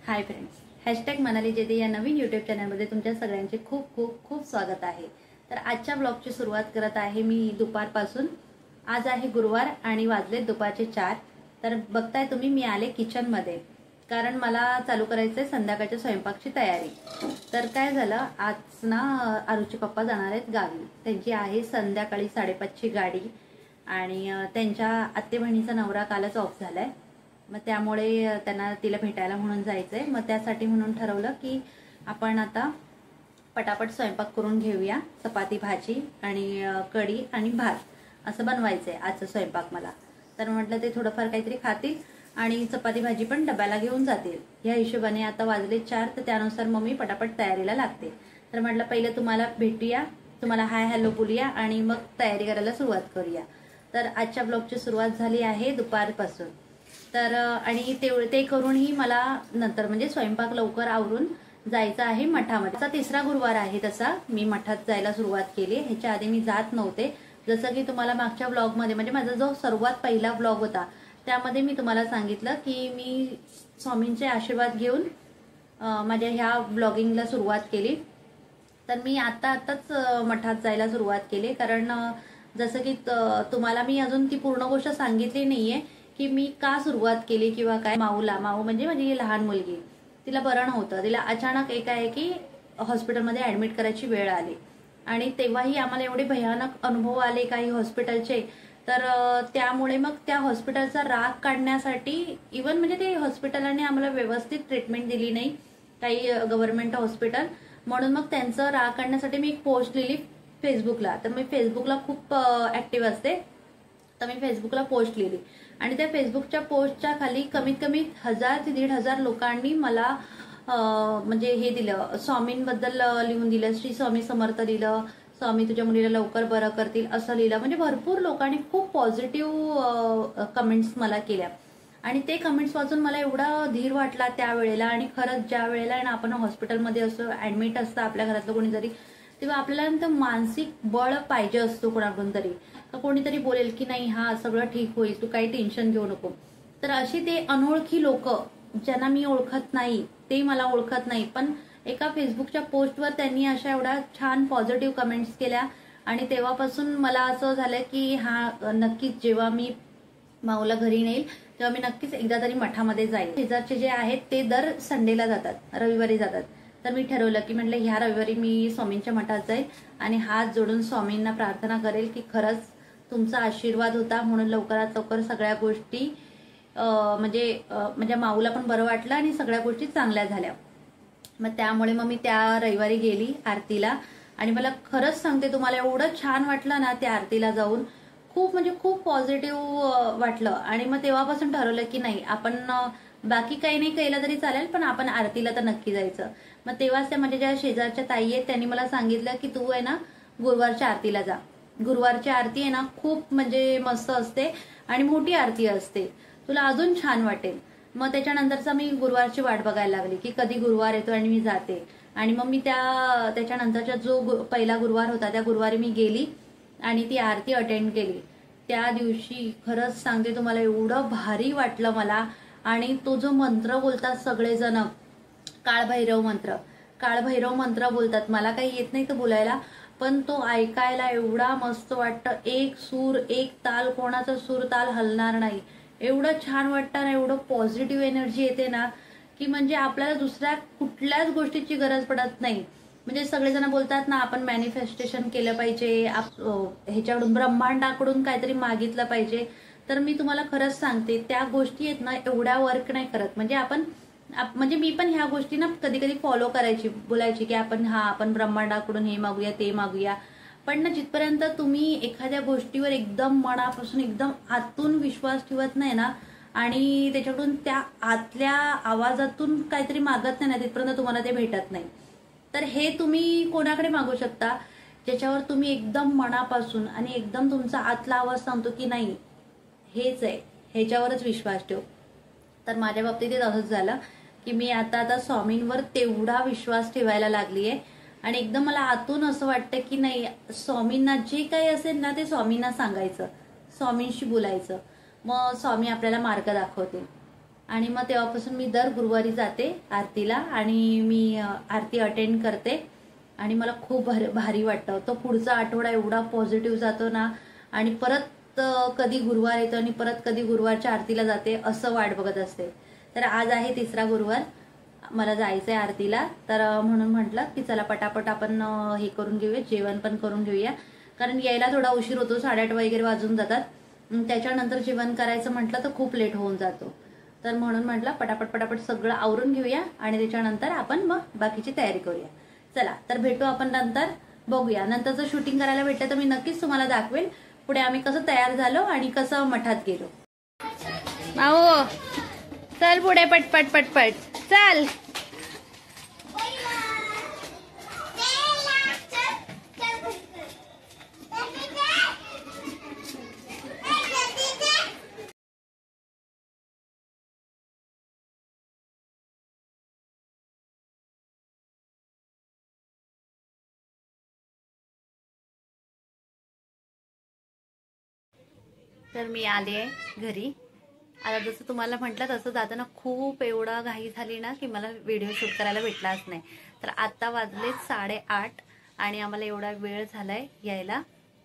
Hi friends, hashtag Manali जेदे या नवीन YouTube चॅनलमध्ये तुमच्या सगळ्यांचे खूप खूप खूप स्वागत आहे। तर आजच्या ब्लॉगची सुरुवात करत आहे मी दुपारपासून। आज आहे गुरुवार आणि वाजले दुपारचे 4। तर बघताय तुम्ही मी आले किचनमध्ये, कारण मला चालू करायचंय संध्याकाळच्या स्वयंपाकाची तयारी। तर काय झालं, आज ना आरुचे पप्पा जाणार आहेत गावी। त्यांची आहे संध्याकाळी 5:30 ची गाडी आणि त्यांच्या आत्ते बहिणीचा नवरा कालच ऑफ झालाय। मग त्यामुळे त्यांना तिला भेटायला म्हणून जायचंय। मग त्यासाठी म्हणून ठरवलं की आपण आता पटापट स्वयंपाक करून घेऊया। चपाती भाजी आणि कढी आणि भात असं बनवायचंय आजचा स्वयंपाक मला। तर म्हटलं ते थोडंफार काहीतरी खातील आणि चपाती भाजी पण डब्याला घेऊन जातील। या हिशोबाने आता वाजले 4, तर त्यानुसार मग मी पटापट तयारीला लागते। तर म्हटलं पहिलं तुम्हाला भेटूया, तुम्हाला हाय हॅलो बोलूया आणि मग तयारी करायला सुरुवात करूया। तर आजच्या ब्लॉगची सुरुवात झाली आहे दुपारपासून। तर आणि ते करूनही मला नंतर म्हणजे स्वयंपाक लवकर आवरून जायचं आहे मठामध्ये। आता तिसरा गुरुवार आहे, तसा मी मठात जायला सुरुवात केली। ह्याच्या आधी मी जात नव्हते। जसं की तुम्हाला मागच्या ब्लॉगमध्ये म्हणजे माझा जो सर्वात पहिला ब्लॉग होता त्यामध्ये मी तुम्हाला सांगितलं की मी स्वामींचे आशीर्वाद घेऊन माझ्या ह्या ब्लॉगिंगला सुरुवात केली। तर मी आताच मठात जायला सुरुवात केली, कारण जसं की तुम्हाला मी अजून ती पूर्ण गोष्ट सांगितली नाहीये की मी का सुरुवात केली किंवा काय। माऊ म्हणजे माझी लहान मुलगी, तिला बरं नव्हतं। तिला अचानक एकाएकी हॉस्पिटलमध्ये ऍडमिट करायची वेळ आली आणि तेव्हाही आम्हाला एवढे भयानक अनुभव आले काही हॉस्पिटलचे। तर त्यामुळे मग त्या हॉस्पिटलचा राग काढण्यासाठी इवन म्हणजे ते हॉस्पिटलने आम्हाला व्यवस्थित ट्रीटमेंट दिली नाही, काही गव्हर्नमेंट हॉस्पिटल, म्हणून मग त्यांचं राग काढण्यासाठी मी एक पोस्ट लिहिली फेसबुकला। तर मी फेसबुकला खूप ऍक्टिव्ह असते, तर मी फेसबुकला पोस्ट लिहिली आणि त्या फेसबुकच्या पोस्टच्या खाली कमीत कमी 1000 ते 1500 लोकांनी मला म्हणजे हे दिलं, स्वामींबद्दल लिहून दिलं, श्री स्वामी समर्थ लिहिलं, स्वामी तुझ्या मुलीला लवकर बरं करतील असं लिहिलं। म्हणजे भरपूर लोकांनी खूप पॉझिटिव्ह कमेंट्स मला केल्या आणि ते कमेंट्स वाचून मला एवढा धीर वाटला त्यावेळेला। आणि खरंच ज्या वेळेला ना आपण हॉस्पिटलमध्ये असतो, ऍडमिट असतं आपल्या घरातलं कोणीतरी, तेव्हा आपल्याला मानसिक बळ पाहिजे असतो कोणाकडून तरी, कोणीतरी बोलेल की नाही हा सगळं ठीक होईल, तू काही टेन्शन घेऊ नको। तर अशी ते अनोळखी लोक ज्यांना मी ओळखत नाही, ते मला ओळखत नाही, पण एका फेसबुकच्या पोस्टवर त्यांनी अशा एवढ्या छान पॉझिटिव्ह कमेंट्स केल्या आणि तेव्हापासून मला असं झालं की हा नक्कीच जेव्हा मी माऊला घरी नेईल तेव्हा मी नक्कीच एकदा तरी मठामध्ये जाईल। शेजारचे जे आहेत ते दर संडेला जातात, रविवारी जातात। तर मी ठरवलं की म्हटलं ह्या रविवारी मी स्वामींच्या मठात जाईल आणि हात जोडून स्वामींना प्रार्थना करेल की खरंच तुमचा आशीर्वाद होता म्हणून लवकरात लवकर सगळ्या गोष्टी म्हणजे माऊला पण बरं वाटलं आणि सगळ्या गोष्टी चांगल्या झाल्या। मग त्यामुळे मग मी त्या रविवारी गेली आरतीला आणि मला खरंच सांगते तुम्हाला एवढं छान वाटलं ना त्या आरतीला जाऊन, खूप म्हणजे खूप पॉझिटिव्ह वाटलं। आणि मग तेव्हापासून ठरवलं की नाही आपण बाकी काही नाही केलं तरी चालेल, पण आपण आरतीला तर नक्की जायचं। मग तेव्हाच त्या माझ्या ज्या शेजारच्या ताई आहेत त्यांनी मला सांगितलं की तू आहे ना गुरुवारच्या आरतीला जा। गुरुवारची आरती आहे ना खूप म्हणजे मस्त असते आणि मोठी आरती असते, तुला अजून छान वाटेल। मग त्याच्यानंतरचा मी गुरुवारची वाट बघायला लागली की कधी गुरुवार येतो आणि मी जाते। आणि मग मी त्याच्यानंतरचा जो पहिला गुरुवार होता त्या गुरुवारी मी गेली आणि ती आरती अटेंड केली। त्या दिवशी खरंच सांगते तुम्हाला एवढं भारी वाटलं मला। आणि तो जो मंत्र बोलतात सगळेजण, काळभैरव मंत्र बोलतात, मला काही येत नाही तर बोलायला, पण तो ऐकायला एवढा मस्त वाटतं। एक सूर एक ताल, कोणाचा सूर ताल हलणार नाही, एवढं छान वाटतं ना, एवढं पॉझिटिव्ह एनर्जी येते ना की म्हणजे आपल्याला दुसऱ्या कुठल्याच गोष्टीची गरज पडत नाही। म्हणजे सगळेजण बोलतात ना आपण मॅनिफेस्टेशन केलं पाहिजे, ह्याच्याकडून ब्रह्मांडाकडून काहीतरी मागितलं पाहिजे। तर मी तुम्हाला खरंच सांगते त्या गोष्टी आहेत ना एवढ्या वर्क नाही करत। म्हणजे मी पण ह्या गोष्टी ना कधी कधी फॉलो करायची, बोलायची की आपण ब्रह्मांडाकडून हे मागूया ते मागूया, पण ना जिथपर्यंत तुम्ही एखाद्या गोष्टीवर एकदम मनापासून एकदम आतून विश्वास ठेवत नाही ना आणि त्याच्याकडून त्या आतल्या आवाजातून काहीतरी मागत नाही ना, तिथपर्यंत तुम्हाला ते भेटत नाही। तर हे तुम्ही कोणाकडे मागू शकता, ज्याच्यावर तुम्ही एकदम मनापासून आणि एकदम तुमचा आतला आवाज सांगतो की नाही हेच आहे, ह्याच्यावरच विश्वास ठेव। तर माझ्या बाबतीत असंच झालं की मी आता स्वामींवर तेवढा विश्वास ठेवायला लागलीये आणि एकदम मला आतून असं वाटतं की नाही स्वामींना जे काही असेल ना ते स्वामींना सांगायचं, स्वामींशी बोलायचं, मग स्वामी आपल्याला मार्ग दाखवतील। आणि मग तेव्हापासून मी दर गुरुवारी जाते आरतीला आणि मी आरती अटेंड करते आणि मला खूप भारी वाटतं. तो पुढचा आठवडा एवढा पॉझिटिव्ह जातो ना आणि परत कधी गुरुवार येतो आणि परत कधी गुरुवारच्या आरतीला जाते असं वाट बघत असते. तर आज आहे 3रा गुरुवार, मला जायचंय आरतीला, तर म्हणून म्हटलं की चला पटापट आपण हे करून घेऊया, जेवण पण करून घेऊया, कारण यायला थोडा उशीर होतो, 8:30 वगैरे वाजून जातात. त्याच्यानंतर जेवण करायचं म्हटलं तर खूप लेट होऊन जातो. तर म्हणून म्हटलं पटापट पटापट सगळं आवरून घेऊया आणि त्याच्यानंतर आपण मग बाकीची तयारी करूया. चला तर भेटू आपण नंतर, बघूया. नंतरचं शूटिंग करायला भेटलं तर मी नक्कीच तुम्हाला दाखवेल पुढे आम्ही कसं तयार झालो आणि कसं मठात गेलो. माऊ चल पुढे पटपट पटपट चल. तर मी आले आहे घरी. आता जसं तुम्हाला म्हटलं तसं जाताना खूप एवढा घाई झाली ना की मला व्हिडिओ शूट करायला भेटलाच नाही. तर आता वाजले 8:30 आणि आम्हाला एवढा वेळ झालाय यायला,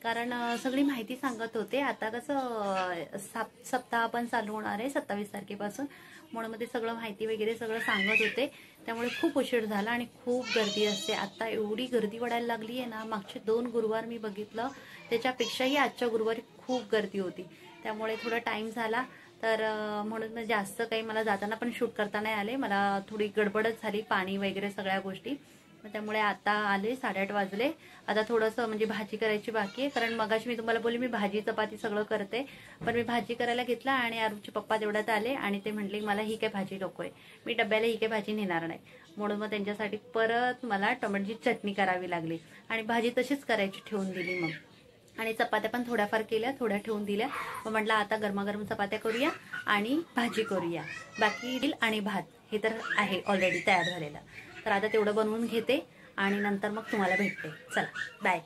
कारण सगळी माहिती सांगत होते. आता कसं सप्ताह पण चालू होणार आहे 27 तारखेपासून, म्हणून मग ते सगळं माहिती वगैरे सगळं सांगत होते. त्यामुळे खूप उशीर झाला आणि खूप गर्दी असते. आता एवढी गर्दी वाढायला लागली आहे ना, मागचे 2 गुरुवार मी बघितलं त्याच्यापेक्षाही आजच्या गुरुवारी खूप गर्दी होती. त्यामुळे थोडा टाइम झाला. तर म्हणून मग जास्त काही मला जाताना पण शूट करता नाही आले. मला थोडी गडबडच झाली, पाणी वगैरे सगळ्या गोष्टी. त्यामुळे आता आले, 8:30 वाजले. आता थोडंसं म्हणजे भाजी करायची बाकी आहे, कारण मगाशी मी तुम्हाला बोलले मी भाजी चपाती सगळं करते, पण मी भाजी करायला घेतला आणि आरुचे पप्पा तेवढ्यात आले आणि ते म्हटले मला ही काय भाजी नकोय, मी डब्याला ही काय भाजी नेणार नाही. म्हणून मग त्यांच्यासाठी परत मला टोमॅटोची चटणी करावी लागली आणि भाजी तशीच करायची ठेवून दिली मग. आणि चपात्या पण थोड्याफार केल्या, थोड्या ठेवून दिल्या. मग म्हटलं आता गरमागरम चपात्या करूया आणि भाजी करूया. बाकी दिल आणि भात हे तर आहे ऑलरेडी तयार झालेलं. तर आता तेवढं बनवून घेते आणि नंतर मग तुम्हाला भेटते. चला बाय.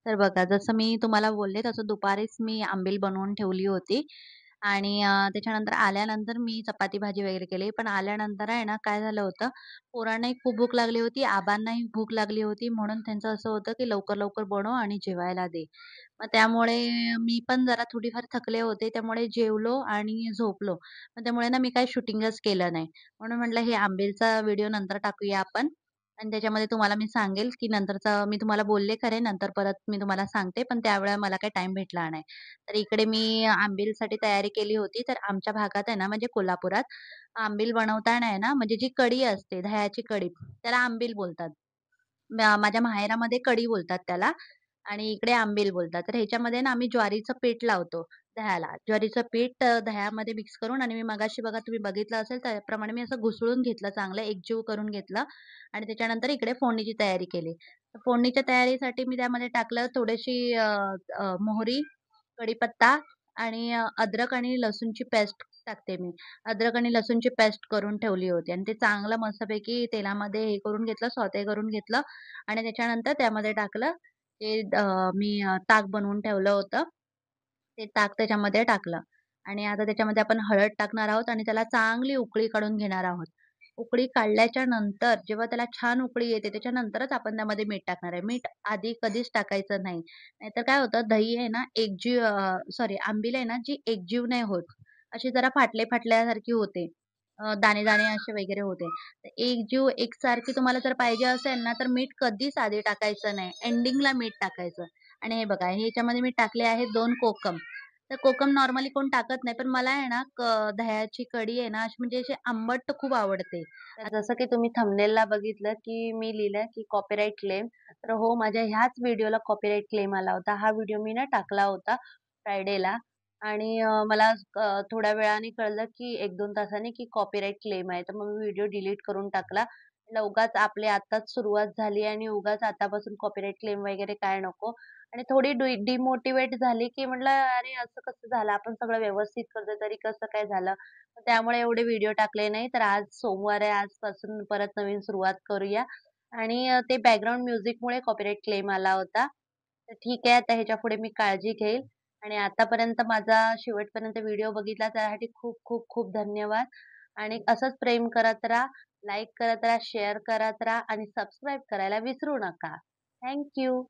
तर बघा, जसं मी तुम्हाला बोलले तसं दुपारीच मी आंबील बनवून ठेवली होती आणि त्याच्यानंतर आल्यानंतर मी चपाती भाजी वगैरे केली. पण आल्यानंतर आहे ना काय झालं होतं, पोरांनाही खूप भूक लागली होती, आबांनाही भूक लागली होती. म्हणून त्यांचं असं होतं की लवकर लवकर बनव आणि जेवायला दे. मग त्यामुळे मी पण जरा थोडीफार थकले होते. त्यामुळे जेवलो आणि झोपलो. मग त्यामुळे ना मी काही शूटिंगच केलं नाही. म्हणून म्हटलं हे आंबीलचा व्हिडिओ नंतर टाकूया आपण आणि त्याच्यामध्ये तुम्हाला मी सांगेल की नंतरचा, मी तुम्हाला बोलले खरे नंतर परत मी तुम्हाला सांगते, पण त्यावेळेला मला काही टाईम भेटला नाही. तर इकडे मी आंबीलसाठी तयारी केली होती. तर आमच्या भागात आहे ना, म्हणजे कोल्हापुरात आंबील बनवताना आहे ना, म्हणजे जी कढी असते, दह्याची कढी, त्याला आंबील बोलतात. माझ्या माहेरामध्ये कढी बोलतात त्याला आणि इकडे आंबील बोलतात. तर ह्याच्यामध्ये ना आम्ही ज्वारीचं पीठ लावतो दह्याला. ज्वारीचं पीठ दह्यामध्ये मिक्स करून आणि मी मगाशी बघा तुम्ही बघितलं असेल त्याप्रमाणे मी असं घुसळून घेतलं, चांगलं एकजीव करून घेतलं आणि त्याच्यानंतर इकडे फोडणीची तयारी केली. तर फोडणीच्या तयारीसाठी मी त्यामध्ये टाकलं थोडीशी मोहरी, कढीपत्ता आणि अद्रक आणि लसूणची पेस्ट टाकते मी. अद्रक आणि लसूणची पेस्ट करून ठेवली होती आणि ते चांगलं मस्तपैकी तेलामध्ये हे करून घेतलं, सौते करून घेतलं आणि त्याच्यानंतर त्यामध्ये टाकलं ते मी ताक बनवून ठेवलं होतं. ते ताक त्याच्यामध्ये टाकलं आणि आता त्याच्यामध्ये आपण हळद टाकणार आहोत आणि त्याला चांगली उकळी काढून घेणार आहोत. उकळी काढल्याच्या नंतर जेव्हा त्याला छान उकळी येते त्याच्यानंतरच आपण त्यामध्ये मीठ टाकणार आहे. मीठ आधी कधीच टाकायचं नाही. नाहीतर काय होतं, दही आहे ना एकजीव सॉरी आंबील आहे ना जी एकजीव नाही होत. अशी जरा फाटल्यासारखी होते. दाणे-दाणे असे वगैरे होते. तर एकजीव एकसारखी तुम्हाला जर पाहिजे असेल ना, तर मीठ कधीच आधी टाकायचं नाही. एंडिंगला मीठ टाकायचं. आणि हे बघा, हे ह्याच्यामध्ये मी टाकले आहेत 2 कोकम. तर कोकम नॉर्मली कोण टाकत नाही. पण मला आहे ना दह्याची कढी आहे ना, अशी म्हणजे अशी आंबट खूप आवडते. तर जसं की तुम्ही थंबनेलला बघितलं, की मी लिहिलंय की कॉपीराइट क्लेम. तर हो, माझ्या ह्याच व्हिडिओला कॉपीराइट क्लेम आला होता. हा व्हिडिओ मी ना टाकला होता फ्रायडेला आणि मला थोड्या वेळाने कळलं, की 1-2 तासांनी, की कॉपीराइट क्लेम आहे. तर मग मी व्हिडिओ डिलीट करून टाकला. म्हटलं उगाच आपली आत्ताच सुरुवात झाली आणि उगाच आतापासून कॉपीराइट क्लेम वगैरे काय नको. आणि थोडी डिमोटिव्हेट झाली, की म्हटलं अरे असं कसं झालं? आपण सगळं व्यवस्थित करतोय तरी कसं काय झालं? तर त्यामुळे एवढे व्हिडिओ टाकले नाही. तर आज सोमवार आहे, आजपासून परत नवीन सुरुवात करूया. आणि ते बॅकग्राऊंड म्युझिकमुळे कॉपीराइट क्लेम आला होता. तर ठीक आहे, आता ह्याच्यापुढे मी काळजी घेईल. आणि आतापर्यंत माझा शेवटपर्यंत व्हिडिओ बघितला त्यासाठी खूप खूप खूप धन्यवाद. आणि असंच प्रेम करत राहा, लाईक करत राहा, शेअर करत राहा आणि सबस्क्राईब करायला विसरू नका. Thank you.